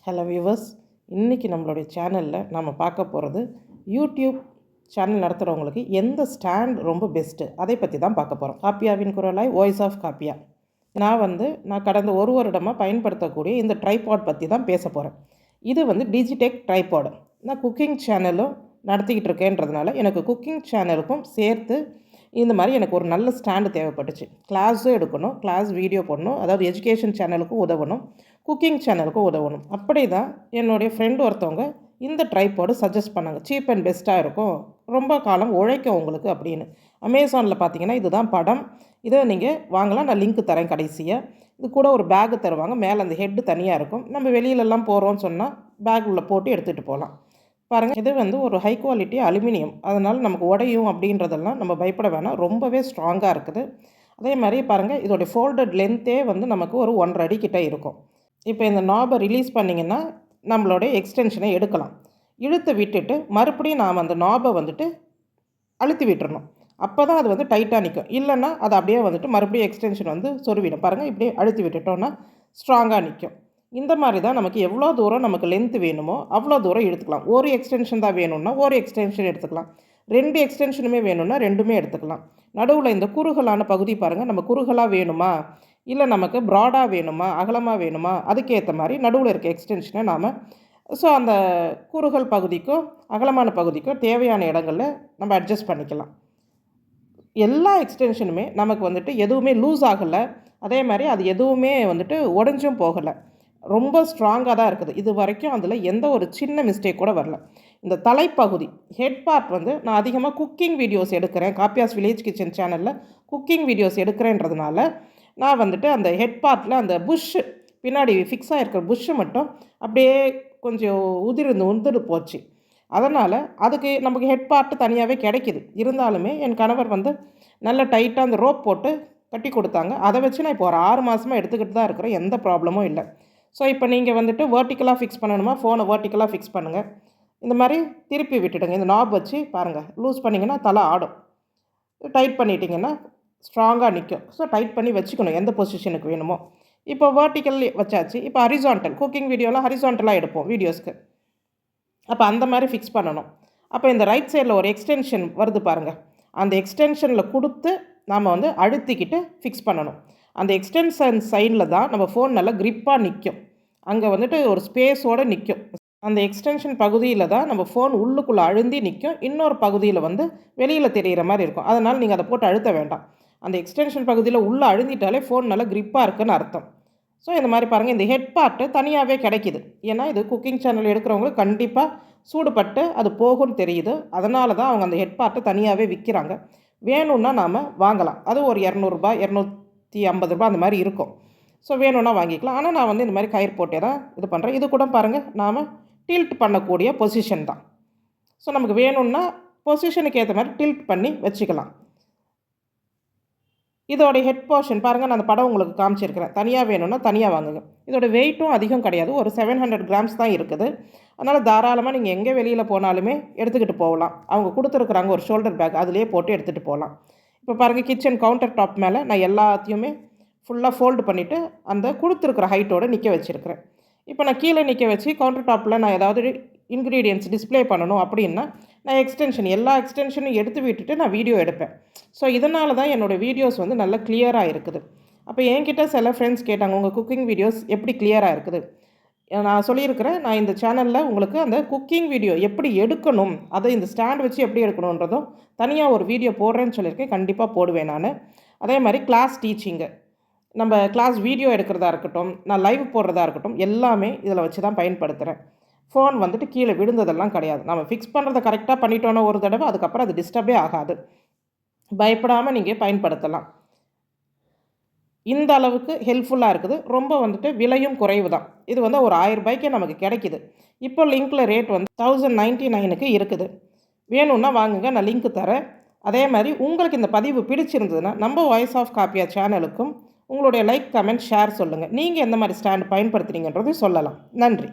Hello viewers, இன்றைக்கி நம்மளுடைய சேனலில் நம்ம பார்க்க போகிறது யூடியூப் சேனல் நடத்துகிறவங்களுக்கு எந்த ஸ்டாண்ட் ரொம்ப பெஸ்ட்டு அதை பற்றி தான் பார்க்க போகிறோம். காப்பியாவின் குரலாய் வாய்ஸ் ஆஃப் காப்பியா. நான் கடந்த ஒரு வருடமாக பயன்படுத்தக்கூடிய இந்த ட்ரைபாட் பற்றி தான் பேச போகிறேன். இது டிஜிடெக் ட்ரைபாடு. நான் குக்கிங் சேனலும் நடத்திக்கிட்டு இருக்கேன்றதுனால எனக்கு குக்கிங் சேனலுக்கும் சேர்த்து இந்த மாதிரி எனக்கு ஒரு நல்ல ஸ்டாண்டு தேவைப்பட்டுச்சு. கிளாஸும் எடுக்கணும், கிளாஸ் வீடியோ போடணும், அதாவது எஜுகேஷன் சேனலுக்கும் உதவணும், குக்கிங் சேனலுக்கும் உதவணும். அப்படி தான் என்னுடைய ஃப்ரெண்டு ஒருத்தவங்க இந்த ட்ரைபாடு சஜஸ்ட் பண்ணாங்க. சீப் அண்ட் பெஸ்ட்டாக இருக்கும், ரொம்ப காலம் உழைக்கும் உங்களுக்கு அப்படின்னு. அமேசானில் பார்த்தீங்கன்னா இதுதான் படம். இதை நீங்கள் வாங்கலாம், நான் லிங்க் தரேன் கடைசியாக. இது கூட ஒரு பேக்கு தருவாங்க, மேலே அந்த ஹெட்டு தனியாக இருக்கும். நம்ம வெளியிலலாம் போகிறோன்னு சொன்னால் பேக் உள்ள போட்டு எடுத்துகிட்டு போகலாம். பாருங்கள், இது ஒரு ஹை குவாலிட்டி அலுமினியம், அதனால் நமக்கு உடையும் அப்படின்றதெல்லாம் நம்ம பயப்பட வேணாம். ரொம்பவே ஸ்ட்ராங்காக இருக்குது. அதே மாதிரி பாருங்கள், இதோடைய ஃபோல்டட் லென்த்தே நமக்கு ஒரு 1.5 அடி கிட்டே இருக்கும். இப்போ இந்த நாபை ரிலீஸ் பண்ணிங்கன்னா நம்மளுடைய எக்ஸ்டென்ஷனை எடுக்கலாம். இழுத்து விட்டுட்டு மறுபடியும் நாம் அந்த நாபை அழுத்தி விட்டுறணும். அப்போ தான் அது டைட்டாக நிற்கும். இல்லைன்னா அது அப்படியே மறுபடியும் எக்ஸ்டென்ஷன் சொருவிடும். பாருங்கள், இப்படியே அழுத்தி விட்டுட்டோன்னா ஸ்ட்ராங்காக நிற்கும். இந்த மாதிரி தான் நமக்கு எவ்வளோ தூரம் நமக்கு லென்த்து வேணுமோ அவ்வளோ தூரம் எடுத்துக்கலாம். ஒரு எக்ஸ்டென்ஷன் தான் வேணும்னா ஒரு எக்ஸ்டென்ஷன் எடுத்துக்கலாம். 2 எக்ஸ்டென்ஷனுமே வேணும்னா 2மே எடுத்துக்கலாம். நடுவில் இந்த குறுகலான பகுதி பாருங்கள், நம்ம குறுகலாக வேணுமா இல்லை நமக்கு ப்ராடாக வேணுமா அகலமாக வேணுமா அதுக்கேற்ற மாதிரி நடுவில் இருக்க எக்ஸ்டென்ஷனை நாம் அந்த குறுகல் பகுதிக்கும் அகலமான பகுதிக்கும் தேவையான இடங்களில் நம்ம அட்ஜஸ்ட் பண்ணிக்கலாம். எல்லா எக்ஸ்டென்ஷனுமே நமக்கு எதுவுமே லூஸ் ஆகலை, அதே மாதிரி அது எதுவுமே உடஞ்சும் போகலை. ரொம்ப ஸ்ட்ராங்காக தான் இருக்குது. இது வரைக்கும் அதில் எந்த ஒரு சின்ன மிஸ்டேக் கூட வரல. இந்த தலைப்பகுதி ஹெட் பார்ட் நான் அதிகமாக குக்கிங் வீடியோஸ் எடுக்கிறேன். காப்பியாஸ் வில்லேஜ் கிச்சன் சேனலில் குக்கிங் வீடியோஸ் எடுக்கிறேன்றதுனால நான் அந்த ஹெட் பார்ட்டில் அந்த புஷ்ஷு பின்னாடி ஃபிக்ஸ் ஆகிருக்கிற புஷ்ஷு மட்டும் அப்படியே கொஞ்சம் உதிர்ந்து போச்சு. அதனால் அதுக்கு நமக்கு ஹெட் பார்ட்டு தனியாகவே கிடைக்கிது. இருந்தாலுமே என் கணவர் நல்ல டைட்டாக அந்த ரோப் போட்டு கட்டி கொடுத்தாங்க. அதை வச்சு நான் இப்போ ஒரு 6 மாதமாக எடுத்துக்கிட்டு தான் இருக்கிறேன். எந்த ப்ராப்ளமும் இல்லை. ஸோ இப்போ நீங்கள் வேர்ட்டிக்கலாக ஃபிக்ஸ் பண்ணணுமா, ஃபோனை வேர்ட்டிக்கலாக ஃபிக்ஸ் பண்ணுங்கள். இந்த மாதிரி திருப்பி விட்டுடுங்க. இந்த நாப் வச்சு பாருங்கள், லூஸ் பண்ணிங்கன்னா தலை ஆடும். டைட் பண்ணிட்டீங்கன்னா ஸ்ட்ராங்காக நிற்கும். ஸோ டைட் பண்ணி வச்சுக்கணும் எந்த பொசிஷனுக்கு வேணுமோ. இப்போ வேர்ட்டிக்கல் வச்சாச்சு. இப்போ ஹரிசான்டல் குக்கிங் வீடியோலாம் ஹரிசான்டலாக எடுப்போம் வீடியோஸ்க்கு. அப்போ அந்த மாதிரி ஃபிக்ஸ் பண்ணணும். அப்போ இந்த ரைட் சைடில் ஒரு எக்ஸ்டென்ஷன் வருது பாருங்கள், அந்த எக்ஸ்டென்ஷனில் கொடுத்து நாம் அழுத்திக்கிட்டு ஃபிக்ஸ் பண்ணணும். அந்த எக்ஸ்டென்ஷன் சைடில் தான் நம்ம ஃபோன் நல்லா க்ரிப்பாக நிற்கும். அங்கே ஒரு ஸ்பேஸோடு நிற்கும். அந்த எக்ஸ்டென்ஷன் பகுதியில் தான் நம்ம ஃபோன் உள்ளுக்குள்ளே அழுந்தி நிற்கும். இன்னொரு பகுதியில் வெளியில் தெரிகிற மாதிரி இருக்கும். அதனால் நீங்கள் அதை போட்டு அழுத்த வேண்டாம். அந்த எக்ஸ்டென்ஷன் பகுதியில் உள்ளே அழுந்திட்டாலே ஃபோன் நல்லா க்ரிப்பாக இருக்குதுன்னு அர்த்தம். ஸோ இந்த மாதிரி பாருங்கள், இந்த ஹெட் பார்ட்டு தனியாகவே கிடைக்கிது. ஏன்னா இது குக்கிங் சேனல் எடுக்கிறவங்களுக்கு கண்டிப்பாக சூடுபட்டு அது போகும்னு தெரியுது. அதனால தான் அவங்க அந்த ஹெட் பார்ட்டு தனியாகவே விற்கிறாங்க. வேணும்னா நாம் வாங்கலாம். அது ஒரு 200 250 அந்த மாதிரி இருக்கும். ஸோ வேணும்னா வாங்கிக்கலாம். ஆனால் நான் இந்த மாதிரி கயிறு போட்டே தான் இது பண்ணுறேன். இது கூட பாருங்கள், நாம் டில்ட் பண்ணக்கூடிய பொசிஷன் தான். ஸோ நமக்கு வேணும்னா பொசிஷனுக்கு ஏற்ற மாதிரி டில்ட் பண்ணி வச்சுக்கலாம். இதோடைய ஹெட் போர்ஷன் பாருங்கள், நான் அந்த படம் உங்களுக்கு காமிச்சிருக்கிறேன். தனியாக வேணும்னா தனியாக வாங்குங்க. இதோட வெயிட்டும் அதிகம் கிடையாது, ஒரு 700 கிராம்ஸ் தான் இருக்குது. அதனால் தாராளமாக நீங்கள் எங்கே வெளியில் போனாலுமே எடுத்துக்கிட்டு போகலாம். அவங்க கொடுத்துருக்குறாங்க ஒரு ஷோல்டர் பேக், அதிலே போட்டு எடுத்துகிட்டு போகலாம். இப்போ பாருங்கள், கிச்சன் கவுண்டர் டாப் மேலே நான் எல்லாத்தையுமே ஃபுல்லாக ஃபோல்டு பண்ணிவிட்டு அந்த கொடுத்துருக்குற ஹைட்டோடு நிற்க வச்சுருக்கிறேன். இப்போ நான் கீழே நிற்க வச்சு கவுண்டர் டாப்பில் நான் ஏதாவது இன்க்ரீடியன்ட்ஸ் டிஸ்பிளே பண்ணணும் அப்படின்னா நான் எல்லா எக்ஸ்டென்ஷனும் எடுத்து விட்டுட்டு நான் வீடியோ எடுப்பேன். ஸோ இதனால தான் என்னோடய வீடியோஸ் நல்லா கிளியராக இருக்குது. அப்போ என்கிட்ட சில ஃப்ரெண்ட்ஸ் கேட்டாங்க, உங்கள் குக்கிங் வீடியோஸ் எப்படி கிளியராக இருக்குது? நான் சொல்லியிருக்கிறேன், நான் இந்த சேனலில் உங்களுக்கு அந்த குக்கிங் வீடியோ எப்படி எடுக்கணும், அதை இந்த ஸ்டாண்ட் வச்சு எப்படி எடுக்கணுன்றதும் தனியாக ஒரு வீடியோ போடுறேன்னு சொல்லியிருக்கேன். கண்டிப்பாக போடுவேன் நான். அதே மாதிரி கிளாஸ் டீச்சிங்கு, நம்ம கிளாஸ் வீடியோ எடுக்கிறதா இருக்கட்டும், நான் லைவ் போடுறதா இருக்கட்டும், எல்லாமே இதில் வச்சு தான் பயன்படுத்துகிறேன். ஃபோன் கீழே விழுந்ததெல்லாம் கிடையாது. நம்ம ஃபிக்ஸ் பண்ணுறதை கரெக்டாக பண்ணிட்டோன்னா ஒரு தடவை, அதுக்கப்புறம் அது டிஸ்டர்பே ஆகாது. பயப்படாமல் நீங்கள் பயன்படுத்தலாம். இந்த அளவுக்கு ஹெல்ப்ஃபுல்லாக இருக்குது. ரொம்ப விலையும் குறைவு தான். இது ஒரு 1000 ரூபாய்க்கே நமக்கு கிடைக்கிது. இப்போ லிங்க்கில் ரேட் 1099க்கு இருக்குது. வேணும்னா வாங்குங்க, நான் லிங்க் தரேன். அதே மாதிரி உங்களுக்கு இந்த பதிவு பிடிச்சிருந்ததுன்னா நம்ம வாய்ஸ் ஆஃப் காப்பியா சேனலுக்கும் உங்களுடைய லைக், கமெண்ட், ஷேர் சொல்லுங்கள். நீங்கள் எந்த மாதிரி ஸ்டாண்ட் பயன்படுத்துகிறீங்கன்றது சொல்லலாம். நன்றி.